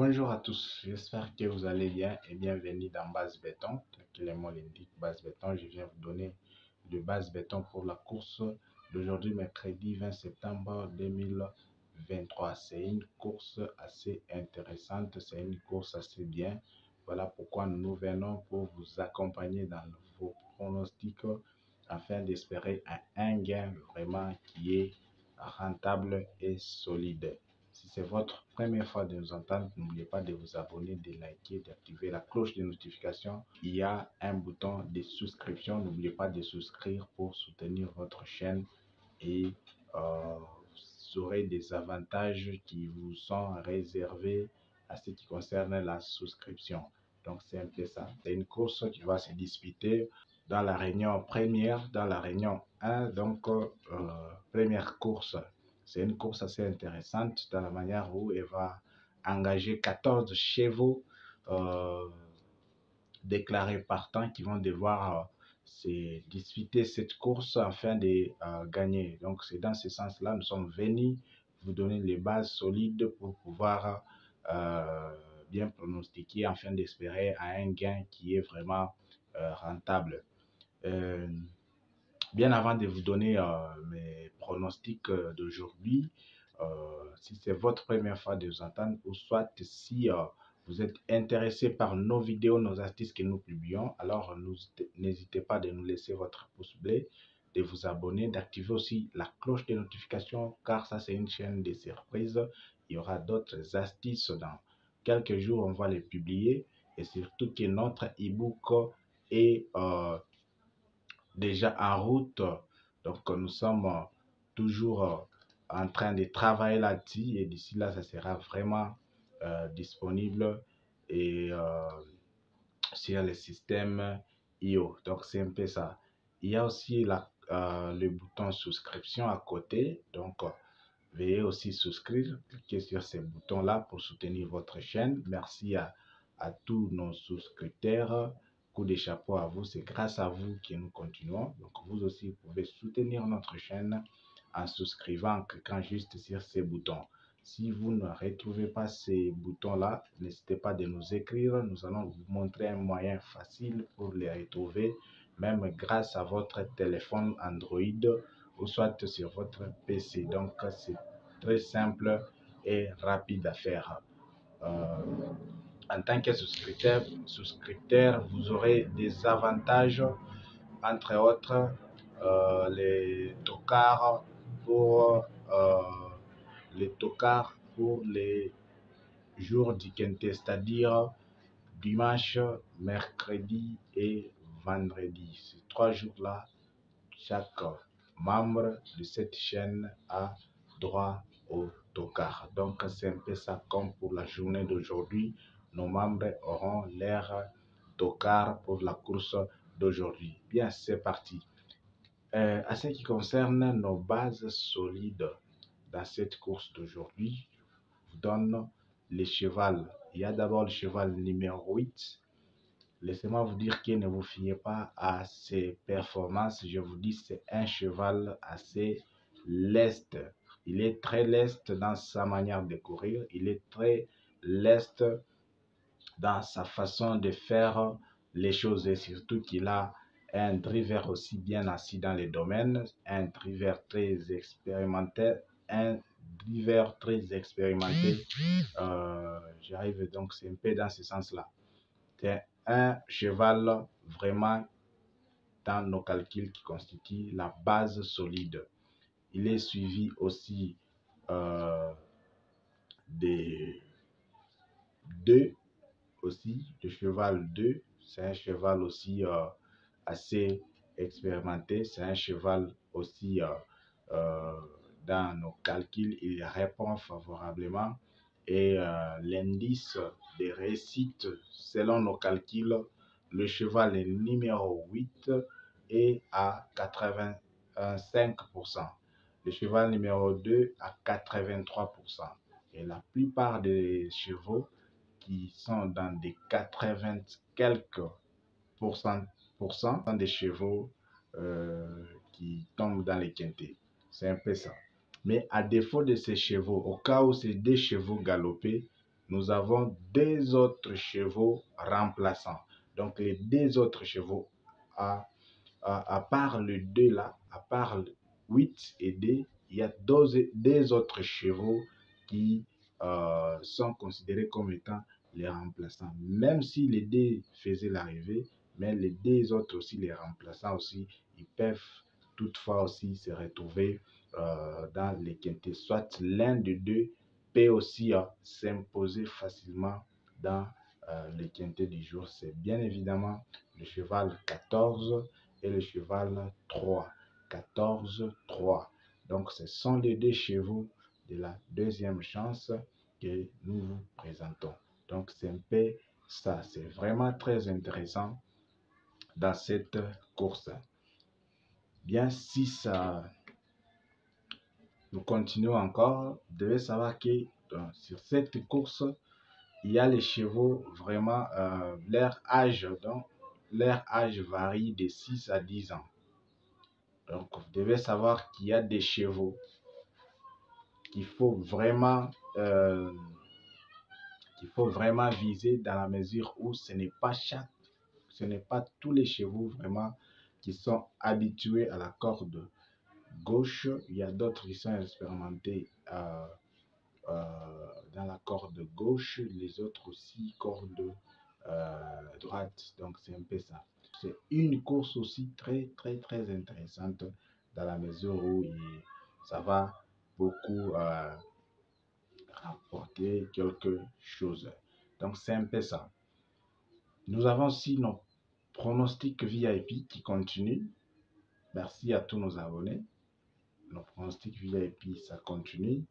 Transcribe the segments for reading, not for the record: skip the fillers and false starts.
Bonjour à tous, j'espère que vous allez bien et bienvenue dans Base Béton. Tel que le mot l'indique, Base Béton, je viens vous donner de Base Béton pour la course d'aujourd'hui, mercredi 20 septembre 2023. C'est une course assez intéressante, c'est une course assez bien. Voilà pourquoi nous venons pour vous accompagner dans vos pronostics afin d'espérer un gain vraiment qui est rentable et solide. Si c'est votre première fois de nous entendre, n'oubliez pas de vous abonner, de liker, d'activer la cloche de notification. Il y a un bouton de souscription. N'oubliez pas de souscrire pour soutenir votre chaîne et vous aurez des avantages qui vous sont réservés à ce qui concerne la souscription. Donc c'est un peu ça. C'est une course qui va se disputer dans la réunion première, dans la réunion 1. Donc première course. C'est une course assez intéressante dans la manière où elle va engager 14 chevaux déclarés partants qui vont devoir se disputer cette course afin de gagner. Donc c'est dans ce sens-là, nous sommes venus vous donner les bases solides pour pouvoir bien pronostiquer afin d'espérer à un gain qui est vraiment rentable. Bien avant de vous donner mes pronostics d'aujourd'hui, si c'est votre première fois de nous entendre, ou soit si vous êtes intéressé par nos vidéos, nos astuces que nous publions, alors n'hésitez pas de nous laisser votre pouce bleu, de vous abonner, d'activer aussi la cloche de notification, car ça c'est une chaîne de surprises. Il y aura d'autres astuces dans quelques jours, on va les publier, et surtout que notre e-book est déjà en route. Donc nous sommes toujours en train de travailler là-dessus et d'ici là ça sera vraiment disponible et sur le système IO. Donc c'est un peu ça. Il y a aussi le bouton souscription à côté. Donc veuillez aussi souscrire, cliquez sur ces boutons là pour soutenir votre chaîne. Merci à tous nos souscripteurs. Coup de chapeau à vous, c'est grâce à vous que nous continuons. Donc vous aussi pouvez soutenir notre chaîne en souscrivant, en cliquant juste sur ces boutons. Si vous ne retrouvez pas ces boutons là, n'hésitez pas de nous écrire, nous allons vous montrer un moyen facile pour les retrouver, même grâce à votre téléphone Android ou soit sur votre PC. Donc c'est très simple et rapide à faire. En tant que souscripteur, vous aurez des avantages, entre autres les tocards pour les jours du quintet, c'est-à-dire dimanche, mercredi et vendredi. Ces 3 jours-là, chaque membre de cette chaîne a droit au tocard. Donc c'est un peu ça comme pour la journée d'aujourd'hui. Nos membres auront leur tocard pour la course d'aujourd'hui. Bien, c'est parti. À ce qui concerne nos bases solides dans cette course d'aujourd'hui, je vous donne les chevals. Il y a d'abord le cheval numéro 8. Laissez-moi vous dire que ne vous fiez pas à ses performances. Je vous dis, c'est un cheval assez leste. Il est très leste dans sa manière de courir. Il est très leste dans sa façon de faire les choses et surtout qu'il a un driver aussi bien assis dans les domaines, un driver très expérimenté, j'arrive donc, c'est un peu dans ce sens-là. C'est un cheval vraiment dans nos calculs qui constitue la base solide. Il est suivi aussi des 2 aussi, le cheval 2, c'est un cheval aussi assez expérimenté, c'est un cheval aussi dans nos calculs, il répond favorablement et l'indice de réussite selon nos calculs, le cheval est numéro 8 est à 85%, le cheval numéro 2 à 83%, et la plupart des chevaux qui sont dans des 80 quelques pourcents des chevaux qui tombent dans les quintés. C'est un peu ça. Mais à défaut de ces chevaux, au cas où ces 2 chevaux galopés, nous avons deux autres chevaux remplaçants. Donc, les deux autres chevaux, à part le 2 là, à part le 8 et 2, il y a deux autres chevaux qui sont considérés comme étant les remplaçants. Même si les deux faisaient l'arrivée, mais les deux autres aussi, les remplaçants aussi, ils peuvent toutefois aussi se retrouver dans les quintés. Soit l'un des deux peut aussi s'imposer facilement dans les quintés du jour. C'est bien évidemment le cheval 14 et le cheval 3. 14, 3. Donc, ce sont les deux chevaux de la deuxième chance que nous vous présentons. Donc, c'est un peu ça. C'est vraiment très intéressant dans cette course. Bien, si ça, nous continuons encore, vous devez savoir que sur cette course, il y a les chevaux vraiment, leur âge varie de 6 à 10 ans. Donc, vous devez savoir qu'il y a des chevaux qu'il faut vraiment viser dans la mesure où ce n'est pas tous les chevaux vraiment qui sont habitués à la corde gauche. Il y a d'autres qui sont expérimentés dans la corde gauche, les autres aussi corde droite. Donc c'est un peu ça. C'est une course aussi très intéressante dans la mesure où ça va beaucoup rapporter quelque chose. Donc c'est un peu ça. Nous avons aussi nos pronostics VIP qui continuent. Merci à tous nos abonnés. Nos pronostics VIP, ça continue.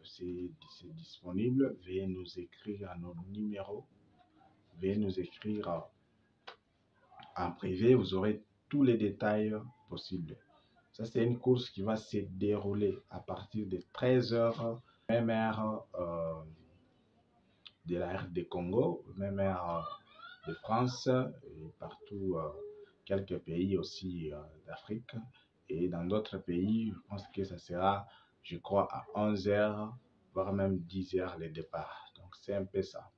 C'est disponible. Veuillez nous écrire à nos numéros. Veuillez nous écrire en privé. Vous aurez tous les détails possibles. Ça, c'est une course qui va se dérouler à partir de 13h, même heure de la RD Congo, même heure de France, et partout, quelques pays aussi d'Afrique. Et dans d'autres pays, je pense que ça sera, je crois, à 11h, voire même 10h le départ. Donc, c'est un peu ça.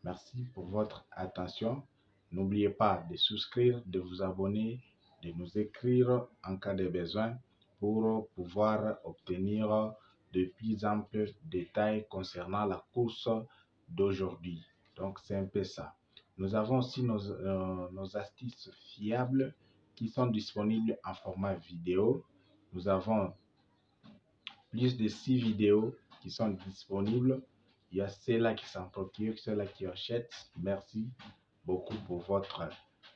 Merci pour votre attention. N'oubliez pas de souscrire, de vous abonner, de nous écrire en cas de besoin pour pouvoir obtenir de plus amples détails concernant la course d'aujourd'hui. Donc, c'est un peu ça. Nous avons aussi nos astuces fiables qui sont disponibles en format vidéo. Nous avons plus de 6 vidéos qui sont disponibles. Il y a ceux-là qui s'en procurent, ceux-là qui achètent. Merci beaucoup pour votre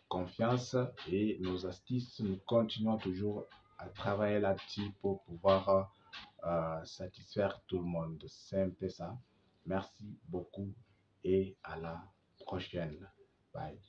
confiance et nos astuces. Nous continuons toujours à travailler là-dessus pour pouvoir satisfaire tout le monde. C'est un peu ça. Merci beaucoup et à la prochaine. Bye.